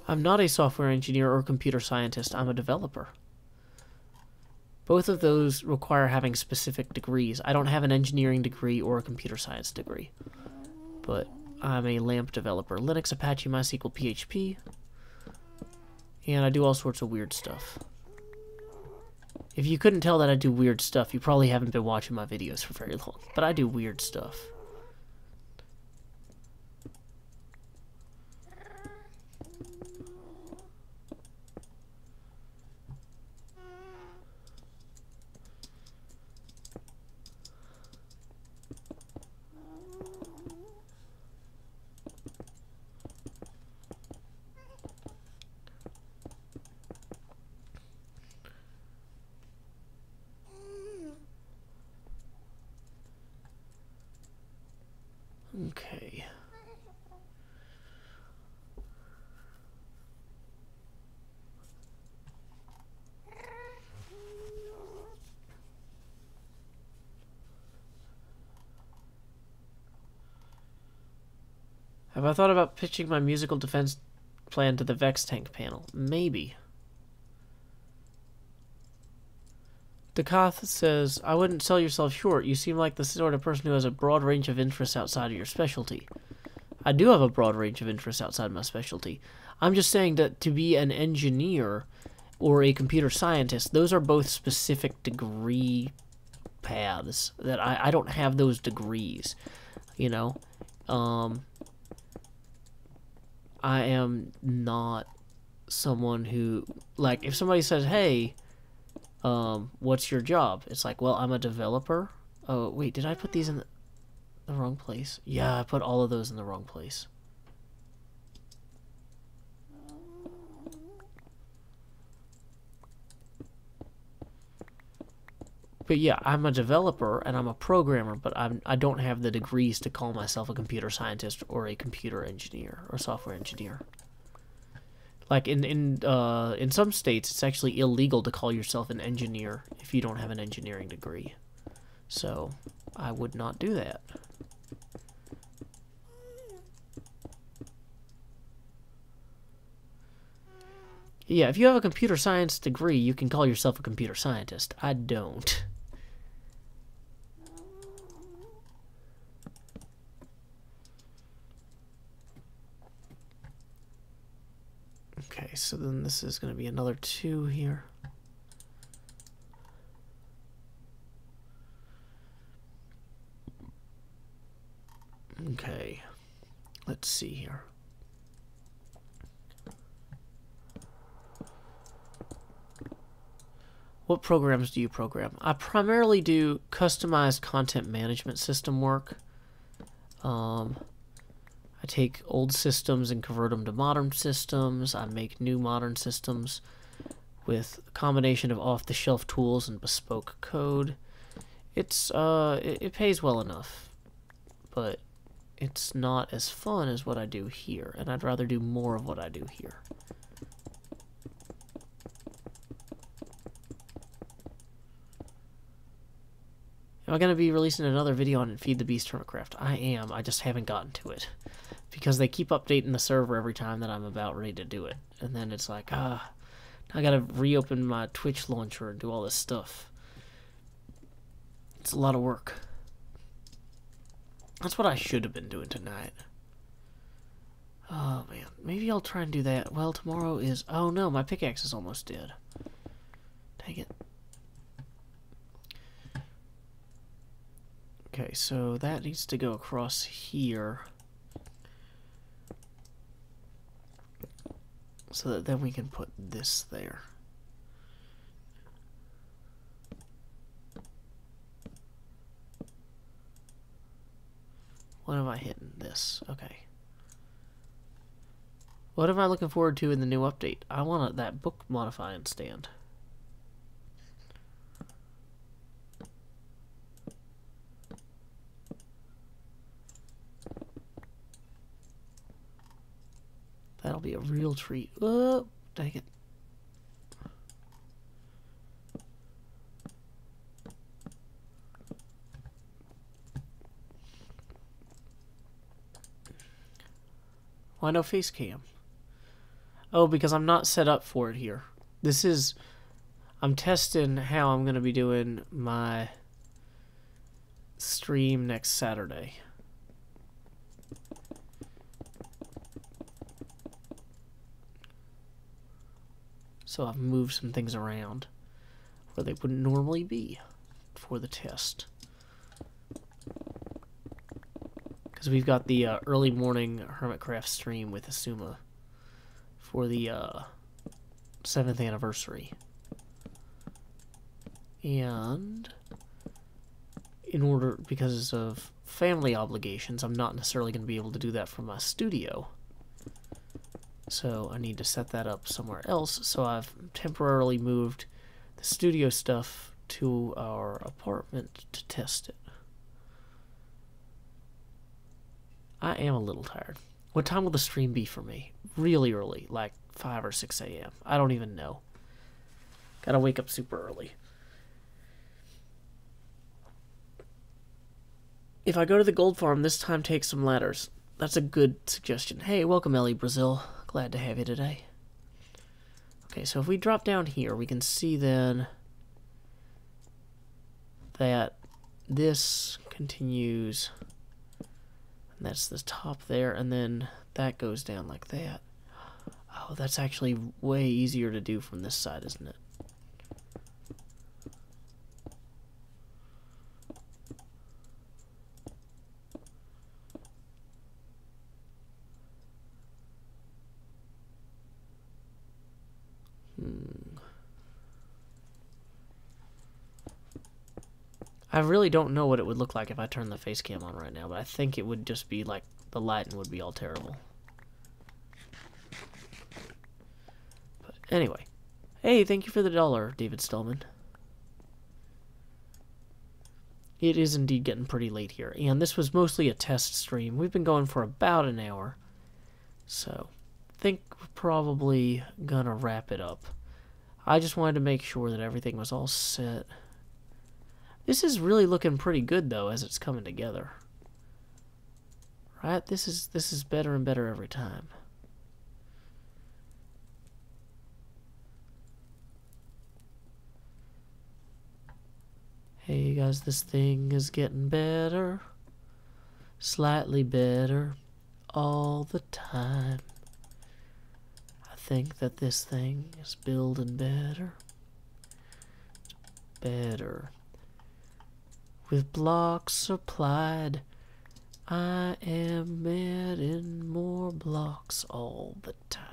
I'm not a software engineer or computer scientist, I'm a developer. Both of those require having specific degrees. I don't have an engineering degree or a computer science degree, but I'm a LAMP developer. Linux, Apache, MySQL, PHP, and I do all sorts of weird stuff. If you couldn't tell that I do weird stuff, you probably haven't been watching my videos for very long, but I do weird stuff. Okay. Have I thought about pitching my musical defense plan to the Vex Tank panel? Maybe. Dekoth says, I wouldn't sell yourself short. You seem like the sort of person who has a broad range of interests outside of your specialty. I do have a broad range of interests outside my specialty. I'm just saying that to be an engineer or a computer scientist, those are both specific degree paths that I don't have those degrees, you know? I am not someone who, like, if somebody says, hey, what's your job? It's like, well, I'm a developer. Oh, wait, did I put these in the wrong place? Yeah, I put all of those in the wrong place. But yeah, I'm a developer and I'm a programmer, but I don't have the degrees to call myself a computer scientist or a computer engineer or software engineer. Like in some states, it's actually illegal to call yourself an engineer if you don't have an engineering degree. So I would not do that. Yeah, if you have a computer science degree, you can call yourself a computer scientist. I don't. Okay, so then this is going to be another 2 here. Okay, let's see here. What programs do you program? I primarily do customized content management system work. I take old systems and convert them to modern systems. I make new modern systems with a combination of off-the-shelf tools and bespoke code. It pays well enough, but it's not as fun as what I do here, and I'd rather do more of what I do here. Am I going to be releasing another video on Feed the Beast Hermitcraft? I am. I just haven't gotten to it. Because they keep updating the server every time that I'm about ready to do it. And then it's like, I got to reopen my Twitch launcher and do all this stuff. It's a lot of work. That's what I should have been doing tonight. Oh, man. Maybe I'll try and do that. Well, tomorrow is... Oh, no. My pickaxe is almost dead. Dang it. Okay, so that needs to go across here. So that then we can put this there. What am I hitting? This. Okay. What am I looking forward to in the new update? I want that book modifying stand. That'll be a real treat. Oh, dang it. Why no face cam? Oh, because I'm not set up for it here. This is... I'm testing how I'm going to be doing my stream next Saturday. So I've moved some things around where they wouldn't normally be for the test. Because we've got the early morning Hermitcraft stream with Asuma for the 7th anniversary. And because of family obligations, I'm not necessarily going to be able to do that from my studio. So I need to set that up somewhere else. So I've temporarily moved the studio stuff to our apartment to test it. I am a little tired. What time will the stream be for me? Really early, like 5 or 6 a.m. I don't even know. Gotta wake up super early. If I go to the gold farm, this time take some ladders. That's a good suggestion. Hey, welcome Ellie Brazil. Glad to have you today. Okay, so if we drop down here, we can see then that this continues, and that's the top there, and then that goes down like that. Oh, that's actually way easier to do from this side, isn't it? I really don't know what it would look like if I turned the face cam on right now, but I think it would just be like the lighting would be all terrible. But anyway. Hey, thank you for the $1, David Stallman. It is indeed getting pretty late here, and this was mostly a test stream. We've been going for about an hour, so I think we're probably gonna wrap it up. I just wanted to make sure that everything was all set. This is really looking pretty good, though, as it's coming together. Right? This is better and better every time. Hey guys, this thing is getting better. Slightly better all the time. I think that this thing is building better. Better. With blocks supplied, I am adding more blocks all the time.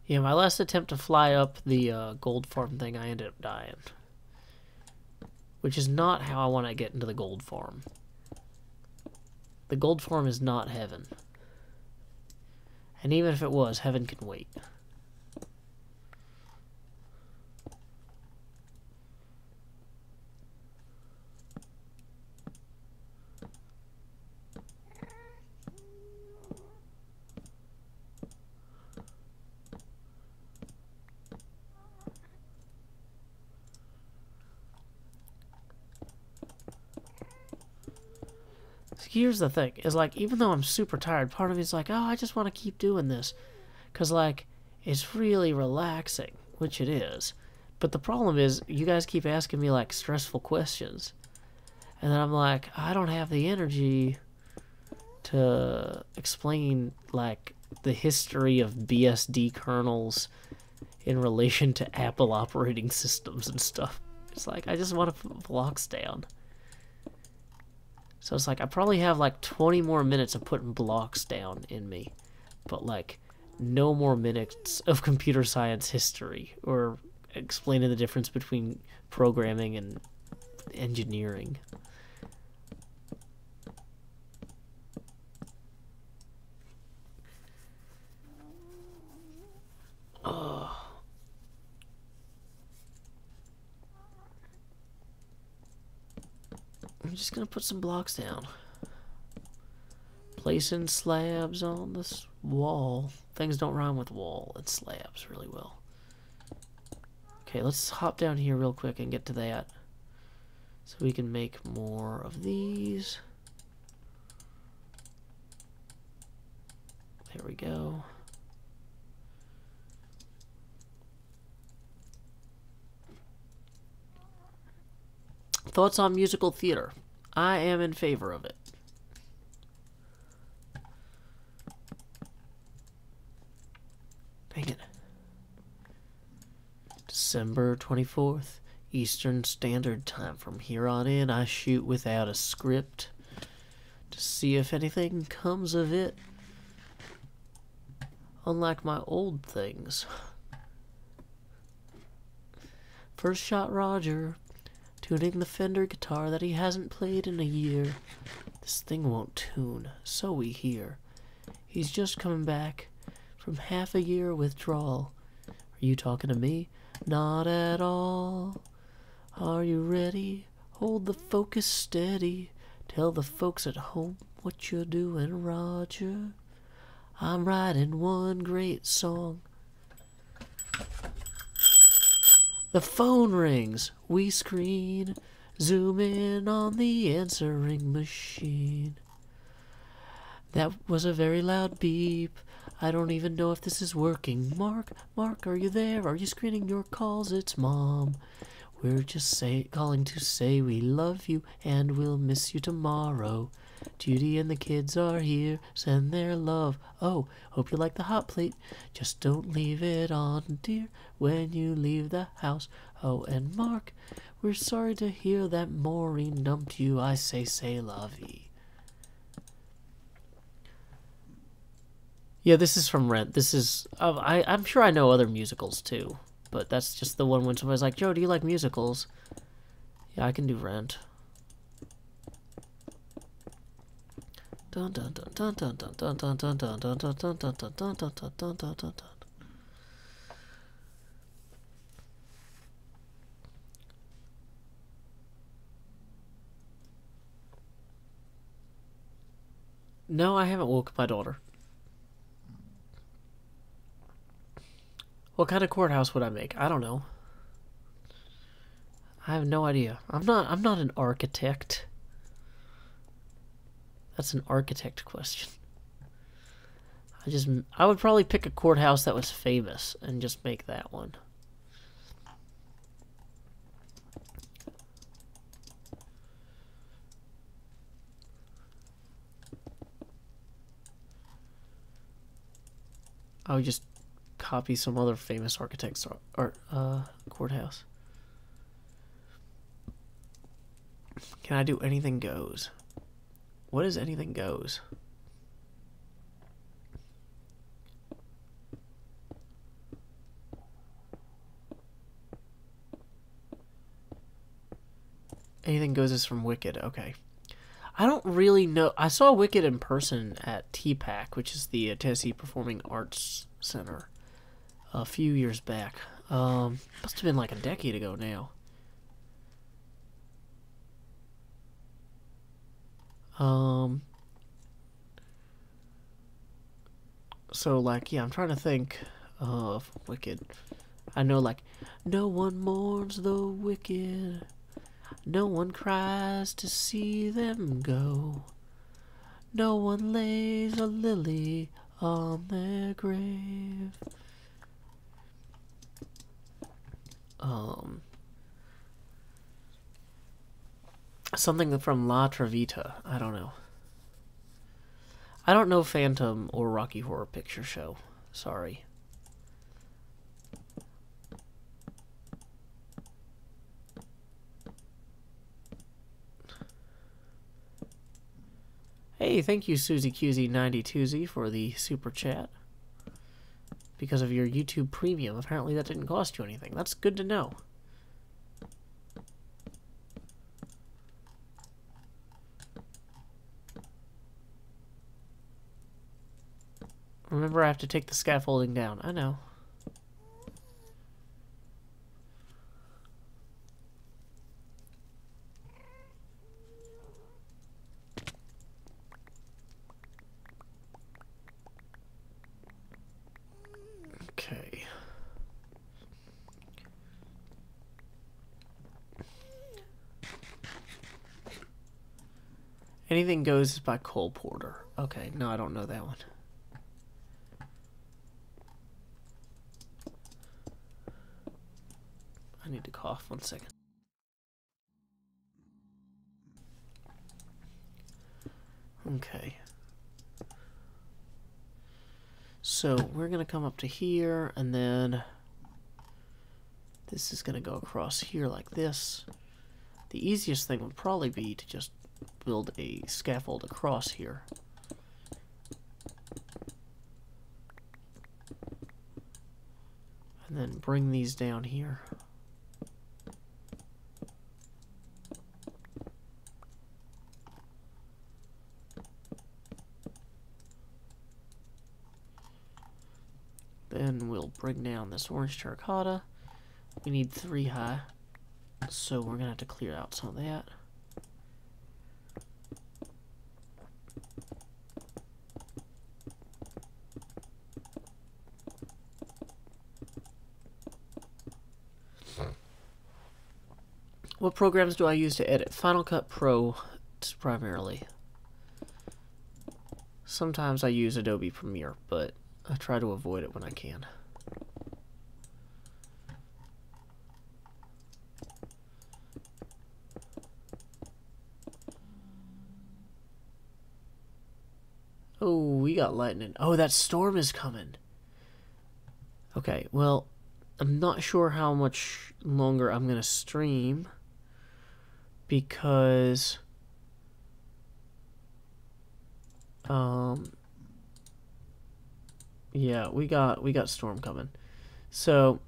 Yeah, my last attempt to fly up the gold farm thing, I ended up dying. Which is not how I want to get into the gold farm. The gold farm is not heaven. And even if it was, heaven can wait. Here's the thing, is like, even though I'm super tired, part of me is like, oh, I just want to keep doing this. Because, like, it's really relaxing, which it is. But the problem is, you guys keep asking me, like, stressful questions. And then I'm like, I don't have the energy to explain, like, the history of BSD kernels in relation to Apple operating systems and stuff. It's like, I just want to put blocks down. So it's like, I probably have like 20 more minutes of putting blocks down in me. But like, no more minutes of computer science history. Or explaining the difference between programming and engineering. I'm just gonna put some blocks down. Placing slabs on this wall. Things don't rhyme with wall and slabs really well. Okay, let's hop down here real quick and get to that. So we can make more of these. There we go. Thoughts on musical theater? I am in favor of it. Dang it. December 24th, Eastern Standard Time. From here on in, I shoot without a script to see if anything comes of it. Unlike my old things. First shot Roger. Tuning the Fender guitar that he hasn't played in a year. This thing won't tune, so we hear. He's just coming back from half a year withdrawal. Are you talking to me? Not at all. Are you ready? Hold the focus steady. Tell the folks at home what you're doing, Roger. I'm writing one great song. The phone rings, we screen, zoom in on the answering machine. That was a very loud beep. I don't even know if this is working. Mark, are you there? Are you screening your calls? It's Mom. We're just calling to say we love you and we'll miss you tomorrow. Judy and the kids are here, send their love. Oh, hope you like the hot plate. Just don't leave it on, dear, when you leave the house. Oh, and Mark, we're sorry to hear that Maureen dumped you. I say la vie. Yeah, this is from Rent. This is... I'm sure I know other musicals, too. But that's just the one when somebody's like, Joe, do you like musicals? Yeah, I can do Rent. Dun dun dun dun dun dun dun dun dun dun dun dun dun dun dun dun dun dun dun dun. No, I haven't woke my daughter. What kind of courthouse would I make? I don't know. I have no idea. I'm not an architect. That's an architect question. I would probably pick a courthouse that was famous and just make that one. I would just copy some other famous architect's courthouse. Can I do anything goes? What is anything goes? Anything goes is from Wicked. Okay. I don't really know. I saw Wicked in person at TPAC, which is the Tennessee Performing Arts Center, a few years back. Must have been like a decade ago now. So like, yeah, I'm trying to think of Wicked. I know like, no one mourns the wicked. No one cries to see them go. No one lays a lily on their grave. Something from La Travita. I don't know. I don't know Phantom or Rocky Horror Picture Show. Sorry. Hey, thank you, Susie QZ92Z, for the super chat. Because of your YouTube Premium. Apparently that didn't cost you anything. That's good to know. Remember, I have to take the scaffolding down. I know. Okay. Anything Goes is by Cole Porter. Okay, no, I don't know that one. I need to cough 1 second. Okay. So we're going to come up to here, and then this is going to go across here like this. The easiest thing would probably be to just build a scaffold across here. And then bring these down here. Then we'll bring down this orange terracotta. We need 3 high, so we're gonna have to clear out some of that. What programs do I use to edit? Final Cut Pro primarily. Sometimes I use Adobe Premiere, but I try to avoid it when I can. Oh, we got lightning. Oh, that storm is coming. Okay, well, I'm not sure how much longer I'm going to stream because Yeah, we got storm coming. So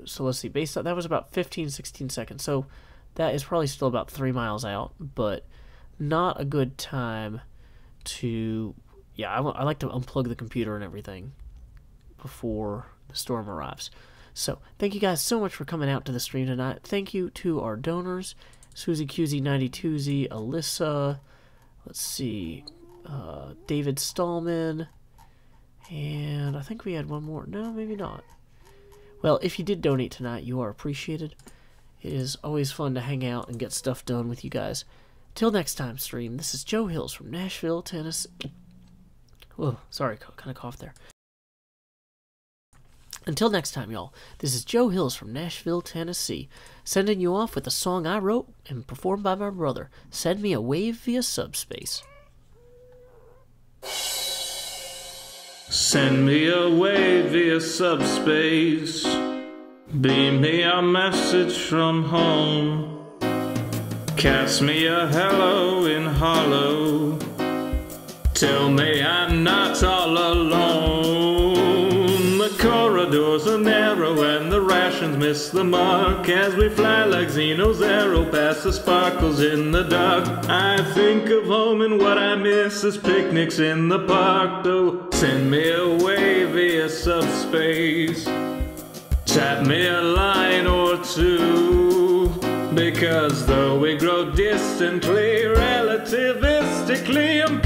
so let's see, based on that was about 15-16 seconds. So that is probably still about 3 miles out, but not a good time to, yeah, I like to unplug the computer and everything before the storm arrives. So thank you guys so much for coming out to the stream tonight. Thank you to our donors, Susie QZ92Z, Alyssa, let's see, David Stallman, and I think we had one more. No, maybe not. Well, if you did donate tonight, you are appreciated. It is always fun to hang out and get stuff done with you guys. Till next time, stream, this is Joe Hills from Nashville, Tennessee. Whoa, sorry, kind of coughed there. Until next time, y'all, this is Joe Hills from Nashville, Tennessee, sending you off with a song I wrote and performed by my brother, Send Me a Wave Via Subspace. Send me a wave via subspace. Beam me a message from home. Cast me a hello in hollow. Tell me I'm not all alone. The corridors are narrow and the rations miss the mark as we fly like Xeno's arrow past the sparkles in the dark. I think of home and what I miss is picnics in the park. So send me away via subspace. Tap me a line or two, because though we grow distantly, relativistically I'm